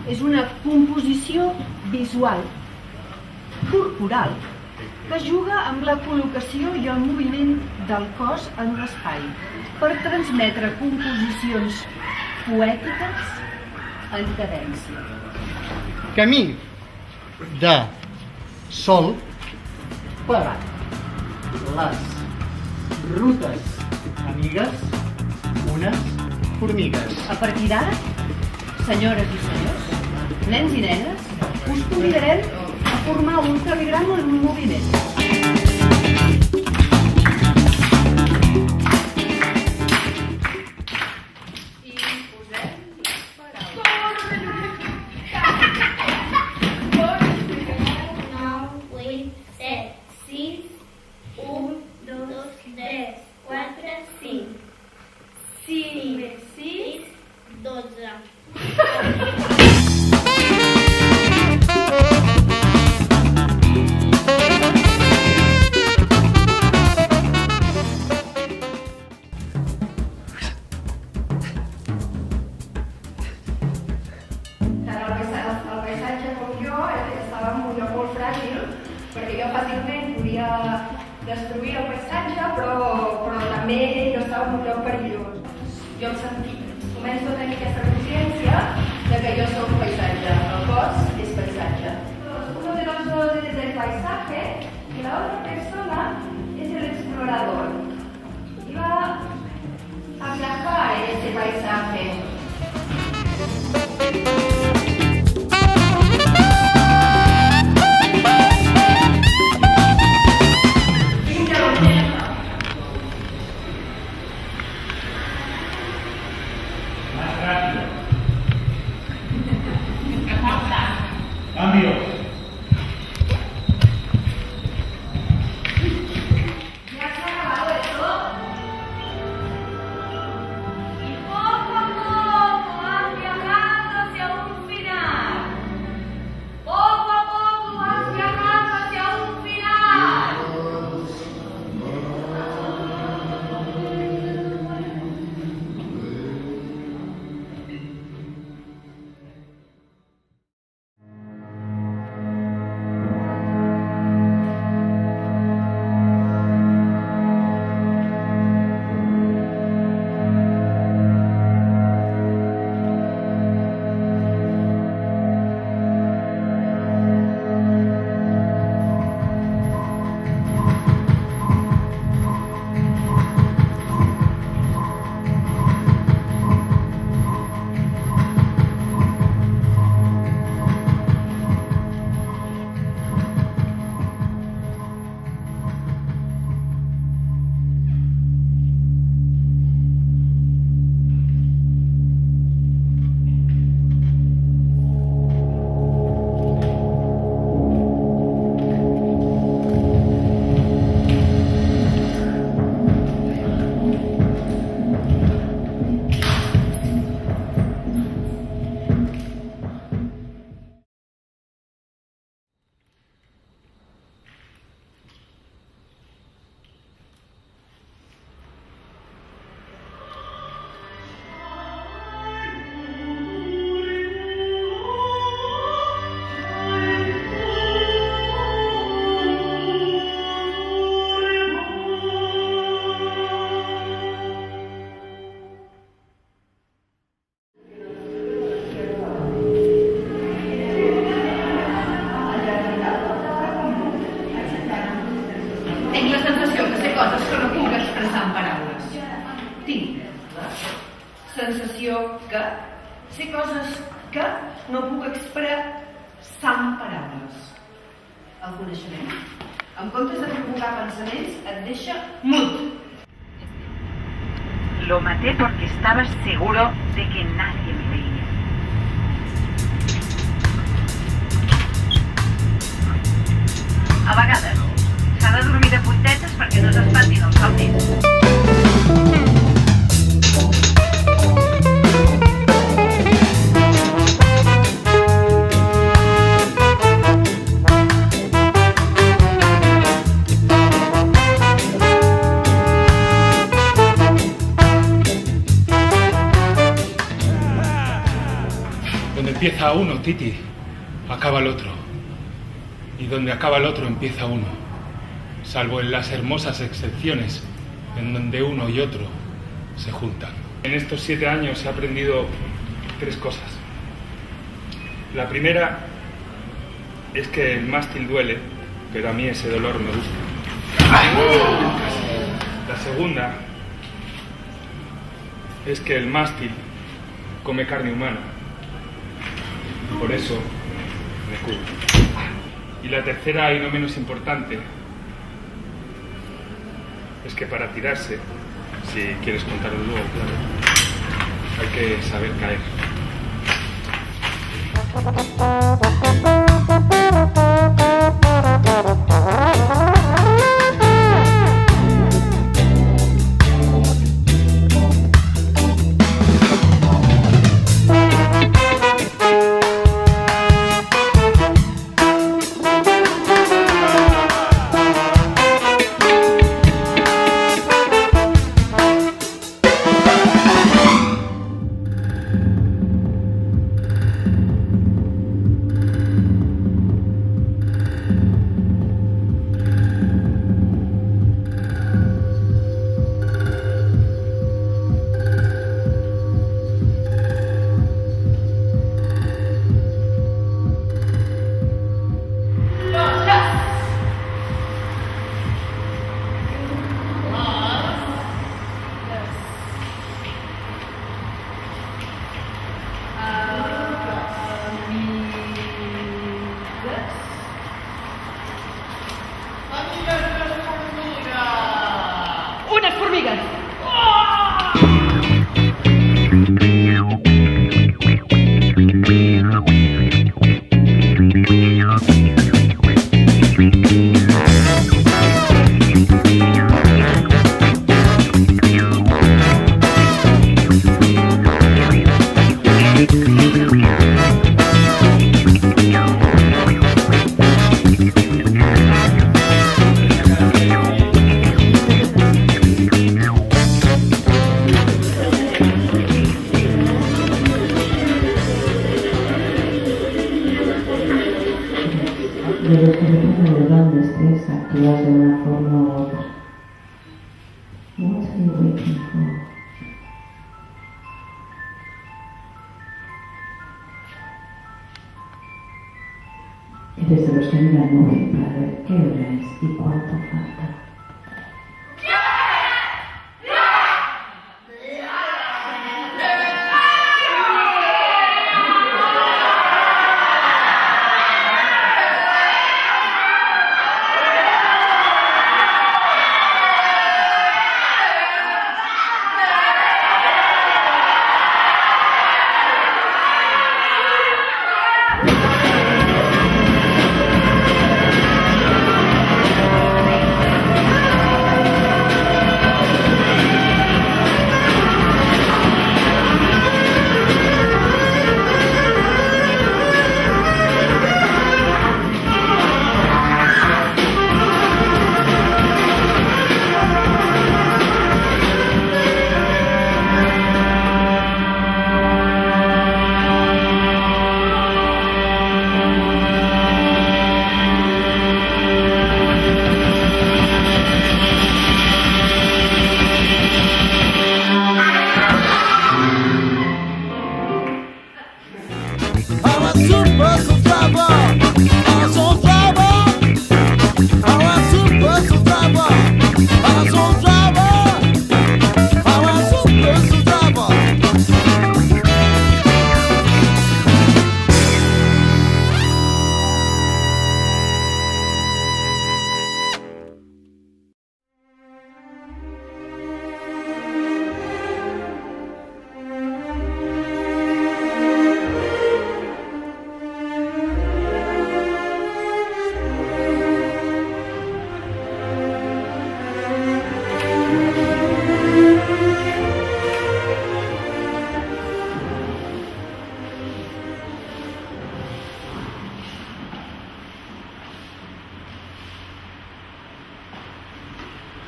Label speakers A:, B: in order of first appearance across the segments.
A: És una composició visual, corporal, que juga amb la col·locació i el moviment del cos en l'espai per transmetre composicions poètiques en cadència.
B: Camí de sol per les rutes amigues, unes formigues.
A: A partir d'ara, senyores i senyors, nens i nenes, us convidarem a formar un caligrama en moviment.
C: Perquè jo fàcilment podia destruir el paisatge, però també jo estava en un lloc perillós. Jo començo a tenir aquesta consciència de que jo soc paisatge, el cos és paisatge. Uno de los dos es el paisaje y la otra persona es el explorador. Iba a viajar en ese paisaje.
D: Cambio.
C: ¿Ya se ha acabado esto? Y poco a poco vas viajando hacia un final. Poco a poco vas viajando hacia un final. Tinc la sensació que sé coses que no puc expressar en paraules. Tinc la sensació que sé coses que no puc expressar en paraules. El coneixement, en comptes de provocar pensaments, et deixa mut.
E: Lo maté porque estaba seguro de que nadie me veía. A vegades s'ha de dormir de puntetes perquè no s'espantin els somnis.
F: Donde empieza uno, Titi, acaba el otro. Y donde acaba el otro, empieza uno. Salvo en las hermosas excepciones en donde uno y otro se juntan. En estos 7 años he aprendido 3 cosas. La primera es que el mástil duele, pero a mí ese dolor me gusta. La segunda es que el mástil come carne humana. Por eso me cubro. Y la tercera, y no menos importante, es que para tirarse, si quieres contarlo luego, claro, hay que saber caer.
A: Unes formigues!
G: De los que representan grandes tres actúas de una forma u otra. What are you waiting for? Eres de los que miran el móvil para ver qué hora es y cuánto falta.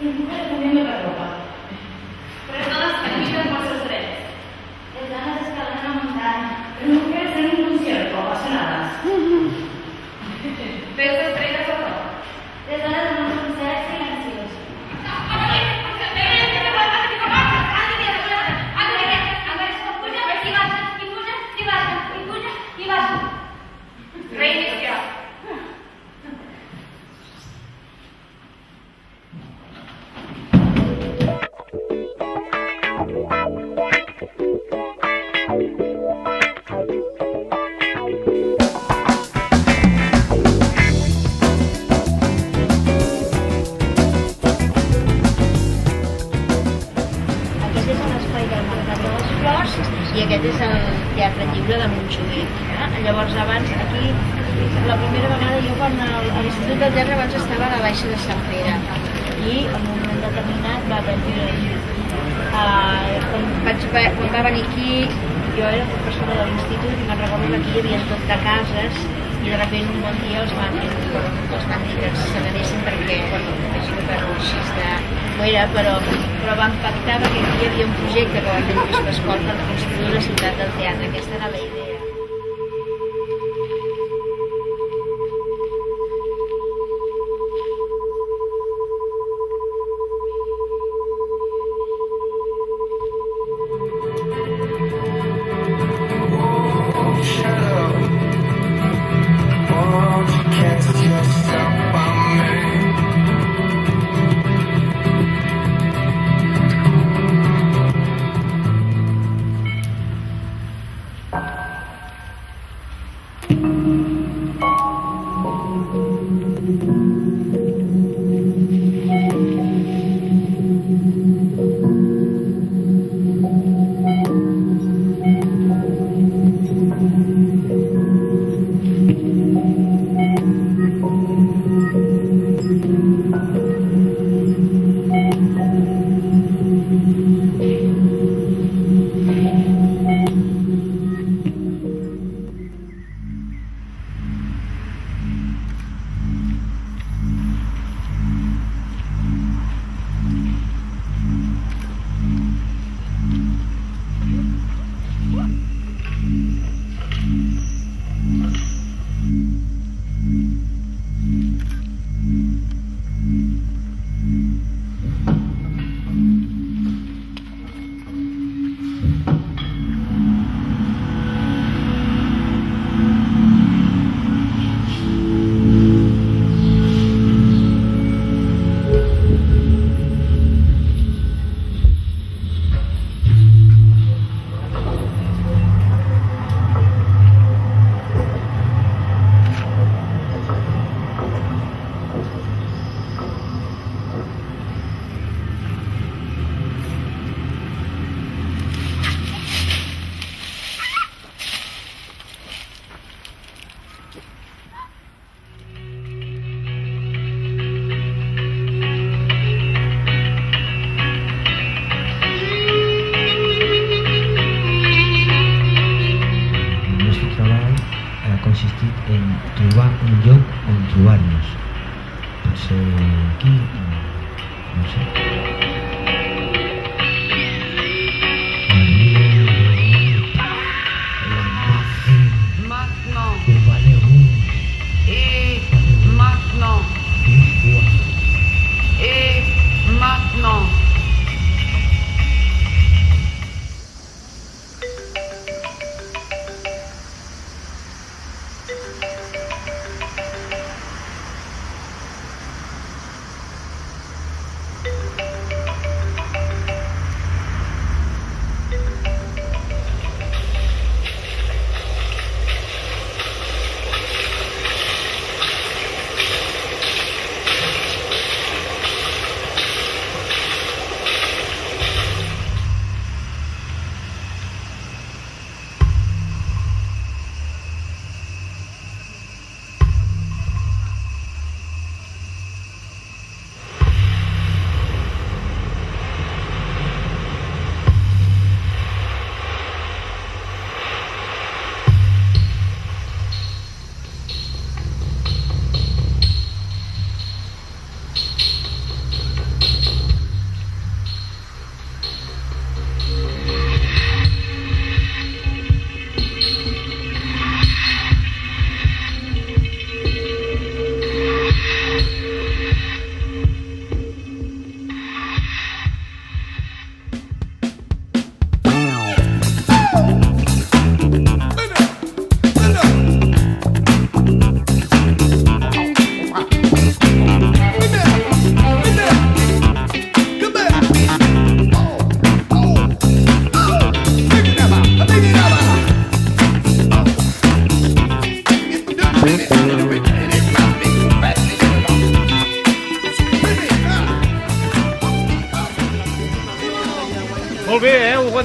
C: Les mujeres también me preocupan. Personas que luchan por sus derechos. Les dan las escaleras a la montaña. Las mujeres en un
H: Llavors abans aquí, la primera vegada jo quan a l'Institut del Teatre abans estava a la Baixa de Sant Pere i en un moment determinat va haver quan va venir aquí, jo era professora de l'institut i me'n recordo que aquí hi havia tot de cases i de sobte un bon dia els van dir que se n'anessin perquè, imagino que així no era, però van pactar perquè aquí hi havia un projecte que va fer el Bisbe Escort per construir una ciutat del teatre, aquesta era la idea.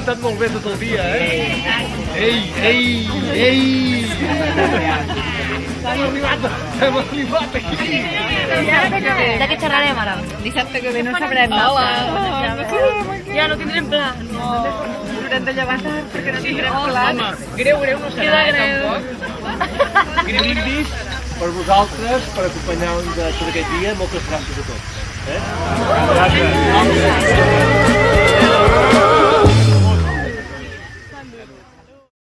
I: aguantat molt bé tot el dia, eh?
B: Ei! Hem arribat aquí!
H: De què xerrarem ara?
J: Dissabte que ve no sabrem.
H: Hola!
J: Ja no tindrem pla. No. Haurem de llevar tard perquè no tindrem pla.
I: Home, greu no serà, tampoc. Brindis per vosaltres, per acompanyar-nos tot aquest dia. Moltes gràcies a tots. Gràcies.